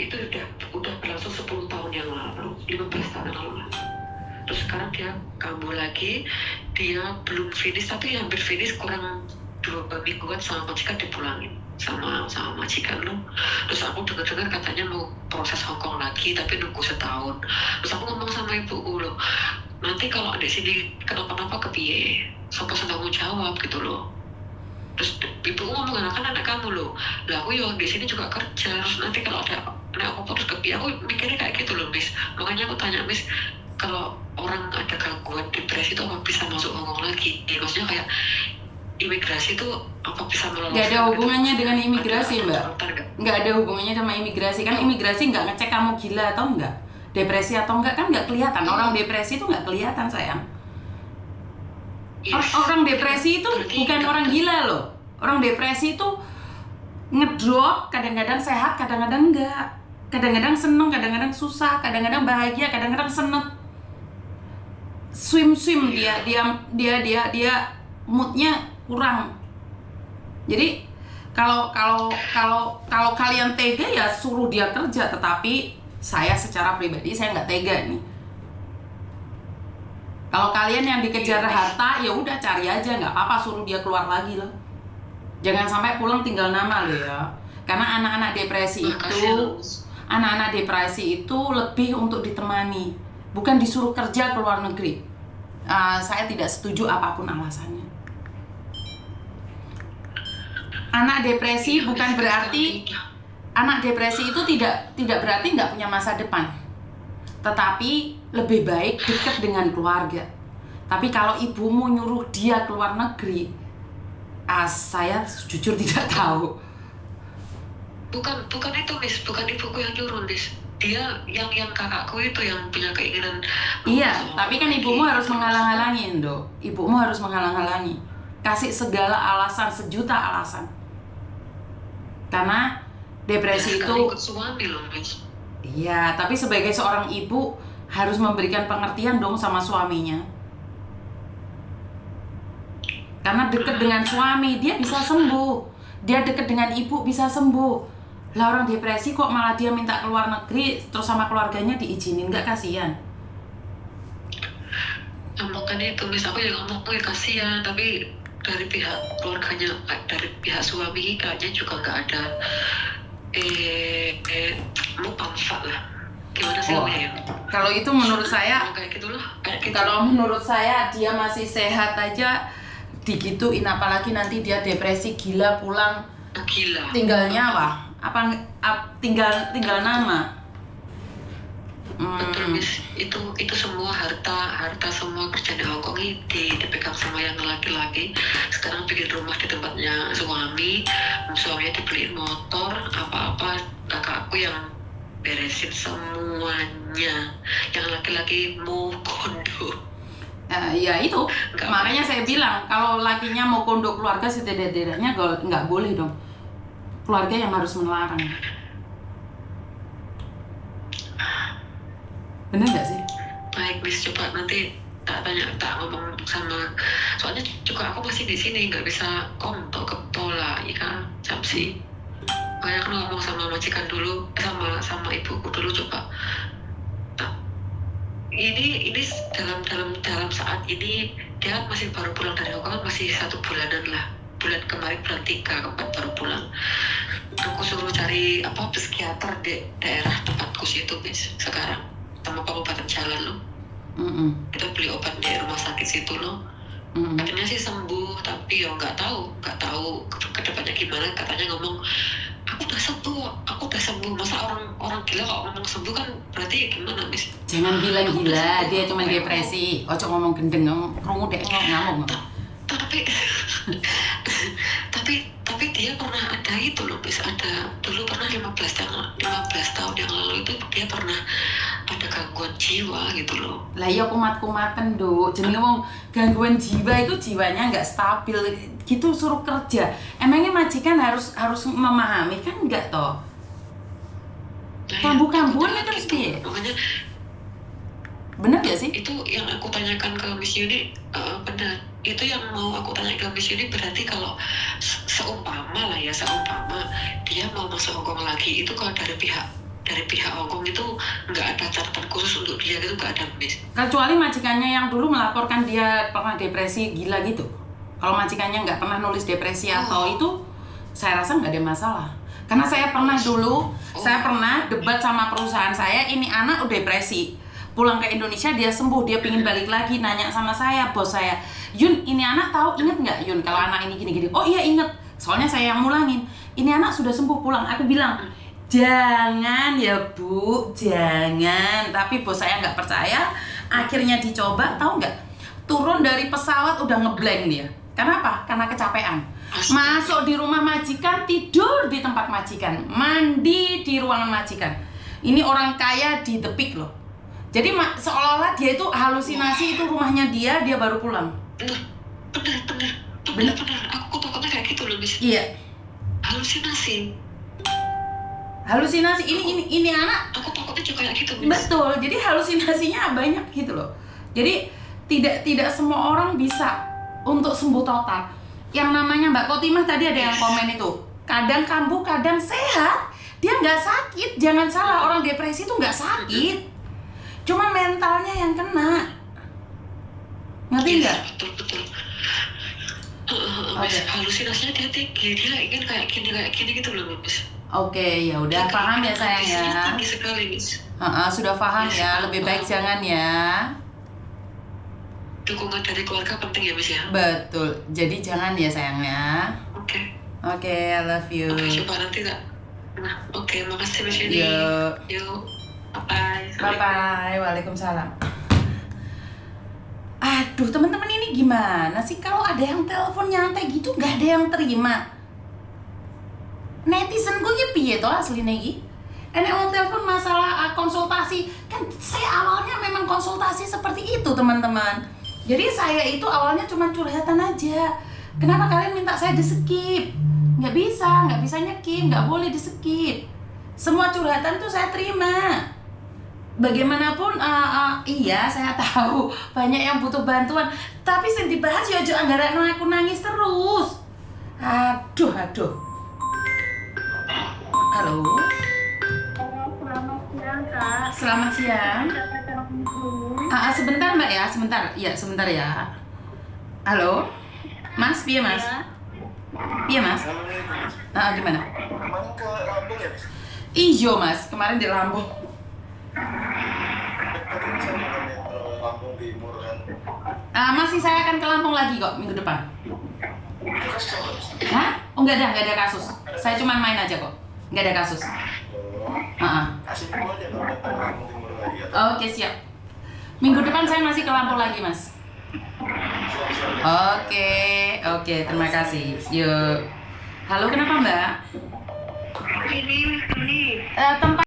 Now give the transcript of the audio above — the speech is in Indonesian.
itu udah berlangsung 10 tahun yang lalu, 15 tahun yang lalu. Terus sekarang dia kambuh lagi, dia belum finish tapi hampir finish, kurang 2 mingguan sama majikan dipulangin sama majikan lo. Terus aku dengar katanya mau proses Hongkong lagi tapi nunggu setahun. Terus aku ngomong sama ibuku loh, nanti kalau di sini kenapa-napa kepiye, siapa tanggung jawab gitu loh. Terus ibuku ngomong, kan anak kamu loh, lah aku ya di sini juga kerja, terus nanti kalau ada apa-apa terus kepiye. Aku mikirnya kayak gitu loh, Miss. Makanya aku tanya, Miss, kalau orang ada gangguan depresi itu apa bisa masuk Hongkong lagi? Maksudnya kayak imigrasi itu apa bisa meloloskan? Nggak ada hubungannya dengan imigrasi, Mbak. Nggak? Nggak ada hubungannya sama imigrasi. Kan imigrasi nggak ngecek kamu gila atau enggak, depresi atau enggak, kan nggak kelihatan. Orang depresi itu nggak kelihatan, sayang. Yes. Orang depresi itu bukan orang gila loh. Orang depresi itu ngedrop, kadang-kadang sehat, kadang-kadang enggak. Kadang-kadang seneng, kadang-kadang susah, kadang-kadang bahagia, kadang-kadang seneng. Swim dia moodnya kurang. Jadi kalau kalian tega ya suruh dia kerja, tetapi saya secara pribadi saya nggak tega nih. Kalau kalian yang dikejar harta, ya udah cari aja, nggak apa-apa, suruh dia keluar lagi loh. Jangan sampai pulang tinggal nama loh ya. Karena anak-anak depresi itu lebih untuk ditemani, bukan disuruh kerja ke luar negeri. Saya tidak setuju apapun alasannya. Anak depresi bukan berarti itu tidak berarti nggak punya masa depan. Tetapi lebih baik dekat dengan keluarga. Tapi kalau ibumu nyuruh dia ke luar negeri, saya jujur tidak tahu. Bukan itu, Miss, bukan ibuku yang nyuruh, Miss. Dia yang kakakku itu yang punya keinginan. Iya, tapi kan ibumu harus menghalang-halangi, Indo. Ibumu harus menghalang-halangi. Kasih segala alasan, sejuta alasan. Karena depresi itu ikut suami loh, Miss. Iya, tapi sebagai seorang ibu harus memberikan pengertian dong sama suaminya. Karena dekat dengan suami dia bisa sembuh, dia dekat dengan ibu bisa sembuh. Lah orang depresi kok malah dia minta keluar negeri terus sama keluarganya diizinin, nggak kasihan? Makanya itu, Miss, aku yang ngomong kasihan, tapi dari pihak keluarganya, dari pihak suami kayaknya juga nggak ada mau manfaat lah. Gimana sih ya? Kalau itu menurut saya, kayak gitu loh. Kalau menurut saya dia masih sehat aja digituin, apalagi nanti dia depresi gila pulang. Gila. Tinggalnya apa tinggal nama. Betul, Miss. Itu semua harta semua kerja di Hongkong ini dipegang sama yang laki-laki. Sekarang bikin rumah di tempatnya suaminya dibeliin motor, apa-apa kakakku yang beresin semuanya. Yang laki-laki mau kondo. Ya itu, makanya saya bilang kalau lakinya mau kondo keluarga, setidak-tidaknya nggak boleh dong. Keluarga yang harus melarang. Bener nggak sih? Baik, Miss, coba nanti tak ngomong sama, soalnya juga aku masih di sini, nggak bisa kontak ke pola ya Jamsi. Banyak ngomong sama majikan dulu, sama ibuku dulu, coba. Nah, ini dalam saat ini dia masih baru pulang dari Hongkong, masih 1 bulanan lah. Bulan kemarin, bulan 3 keempat baru pulang. Aku suruh cari psikiater di daerah tempatku situ, Miss, sekarang. Sama pengobatan jalan loh. Kita beli obat di rumah sakit situ loh. Katanya sih sembuh, tapi ya nggak tahu kedepannya gimana. Katanya ngomong, aku udah sembuh. Masa orang gila kalau ngomong sembuh kan berarti gimana, Miss? Jangan bilang gila, dia cuma depresi. Ojo ngomong gendeng, krungu dek ngomong. Tapi dia pernah ada itu loh, Miss. Ada dulu pernah 15 tahun yang lalu itu dia pernah ada gangguan jiwa gitu loh. Lah iya kumat-kumatan Dok. Jadi ngomong gangguan jiwa itu jiwanya nggak stabil gitu, suruh kerja. Emangnya majikan harus memahami kan enggak toh? Kambuh-kambuhan itu piye? Makanya benar gak sih? Itu yang aku tanyakan ke Miss Yuni, benar. Itu yang mau aku tanya ke Miss Yuni, berarti kalau seumpama dia mau masuk Hongkong lagi, itu kalau dari pihak dari pihak Hongkong itu nggak ada catatan khusus untuk dia gitu, nggak ada Miss. Kecuali majikannya yang dulu melaporkan dia pernah depresi gila gitu. Kalau majikannya nggak pernah nulis depresi atau itu, saya rasa nggak ada masalah. Karena saya pernah dulu, saya pernah debat sama perusahaan saya, ini anak udah depresi. Pulang ke Indonesia dia sembuh, dia pingin balik lagi, nanya sama saya, bos saya, Yun, ini anak tahu, inget nggak Yun kalau anak ini gini-gini? Oh iya inget, soalnya saya yang mulangin. Ini anak sudah sembuh pulang. Aku bilang, jangan ya Bu, jangan. Tapi bos saya nggak percaya, akhirnya dicoba, tahu nggak? Turun dari pesawat udah ngeblank dia. Kenapa? Karena kecapean. Masuk di rumah majikan, tidur di tempat majikan, mandi di ruangan majikan. Ini orang kaya di The Peak loh. Jadi seolah-olah dia itu halusinasi, itu rumahnya dia baru pulang. Bener. Aku takutnya kayak gitu loh, Miss. Iya. Halusinasi. Ini anak. Aku takutnya juga kayak gitu, Miss. Betul. Jadi halusinasinya banyak gitu loh. Jadi tidak semua orang bisa untuk sembuh total. Yang namanya Mbak Kotimah tadi ada yang komen itu. Kadang kambuh, kadang sehat. Dia nggak sakit. Jangan salah, orang depresi itu nggak sakit. Cuma mentalnya yang kena. Ngerti nggak? Betul. Halusinasinya dia tinggi, dia ingin kayak gini gitu loh, Miss. Oke, ya udah paham ya sayang ya. Tinggi sekali, Miss. Sudah paham ya. Lebih baik jangan ya. Dukungan dari keluarga penting ya, Miss ya. Betul. Jadi jangan ya sayangnya. Oke, I love you. Coba nanti tak. Oke, makasih Miss Yuni. Yuk. Bye-bye. Waalaikumsalam. Aduh, teman-teman ini gimana sih kalau ada yang telepon nyantai gitu nggak ada yang terima? Netizen gue piye toh aslinya iki? Enek mau telepon masalah konsultasi. Kan saya awalnya memang konsultasi seperti itu, teman-teman. Jadi saya itu awalnya cuma curhatan aja. Kenapa kalian minta saya di-skip? Nggak bisa nyekip, nggak boleh di-skip. Semua curhatan tuh saya terima. Bagaimanapun, iya saya tahu banyak yang butuh bantuan. Tapi yang dibahas ya ojo anggaran aku nangis terus. Aduh. Halo. Selamat siang, Kak. Selamat siang. Sebentar Mbak ya, sebentar ya. Halo, Mas, piye Mas? Piye Mas? Gimana? Kemarin ke Lampung ya? Iya Mas, kemarin di Lampung. Tadi saya ke Lampung Timur kan. Masih saya akan ke Lampung lagi kok minggu depan. Hah? Oh nggak ada kasus. Saya cuma main aja kok, nggak ada kasus. Kasih dulu aja kalau datang ke Lampung Timur lagi ya. Oke siap. Minggu depan saya masih ke Lampung lagi Mas. Oke, terima kasih. Yuk. Halo, kenapa Mbak? Ini. Tempat